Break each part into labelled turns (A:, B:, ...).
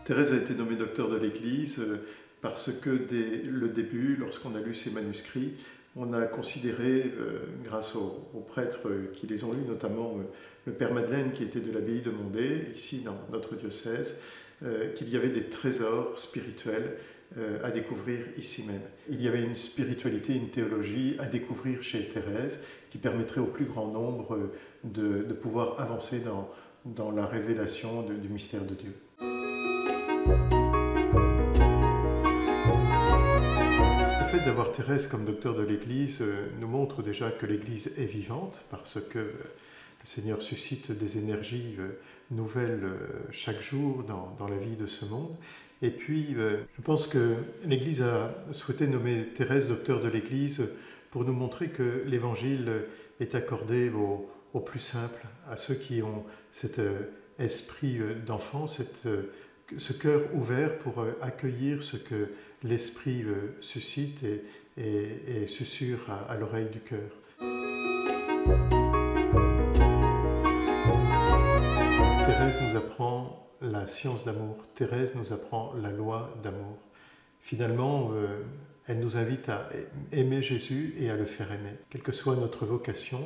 A: Thérèse a été nommée docteur de l'Église parce que dès le début, lorsqu'on a lu ses manuscrits, on a considéré, grâce aux prêtres qui les ont lus, notamment le père Madeleine qui était de l'abbaye de Mondé, ici dans notre diocèse, qu'il y avait des trésors spirituels à découvrir ici même. Il y avait une spiritualité, une théologie à découvrir chez Thérèse qui permettrait au plus grand nombre de pouvoir avancer dans la révélation du mystère de Dieu. Le fait d'avoir Thérèse comme docteur de l'Église nous montre déjà que l'Église est vivante parce que le Seigneur suscite des énergies nouvelles chaque jour dans la vie de ce monde. Et puis, je pense que l'Église a souhaité nommer Thérèse docteur de l'Église pour nous montrer que l'Évangile est accordé aux plus simples, à ceux qui ont cet esprit d'enfant, ce cœur ouvert pour accueillir ce que l'Esprit suscite et susurre à l'oreille du cœur. Thérèse nous apprend la science d'amour. Thérèse nous apprend la loi d'amour. Finalement, elle nous invite à aimer Jésus et à le faire aimer. Quelle que soit notre vocation,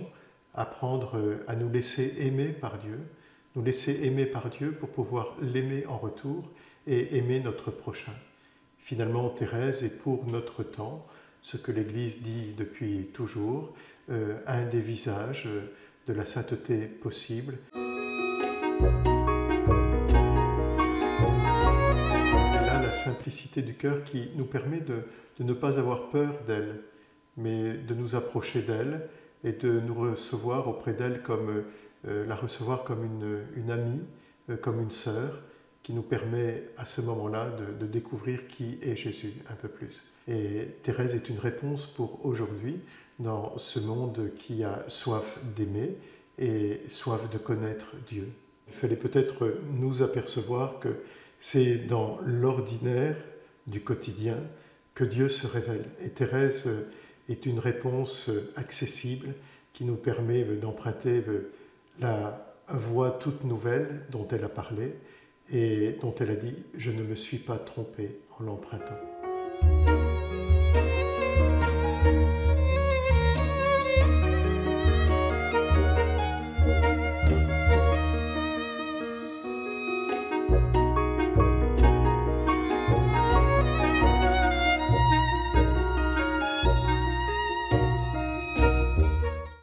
A: apprendre à nous laisser aimer par Dieu, nous laisser aimer par Dieu pour pouvoir l'aimer en retour et aimer notre prochain. Finalement, Thérèse est pour notre temps, ce que l'Église dit depuis toujours, un des visages de la sainteté possible. La simplicité du cœur qui nous permet de ne pas avoir peur d'elle, mais de nous approcher d'elle et de nous recevoir auprès d'elle comme la recevoir comme une amie, comme une sœur, qui nous permet à ce moment-là de découvrir qui est Jésus un peu plus. Et Thérèse est une réponse pour aujourd'hui, dans ce monde qui a soif d'aimer et soif de connaître Dieu. Il fallait peut-être nous apercevoir que c'est dans l'ordinaire du quotidien que Dieu se révèle. Et Thérèse est une réponse accessible qui nous permet d'emprunter la voie toute nouvelle dont elle a parlé et dont elle a dit « Je ne me suis pas trompée en l'empruntant ».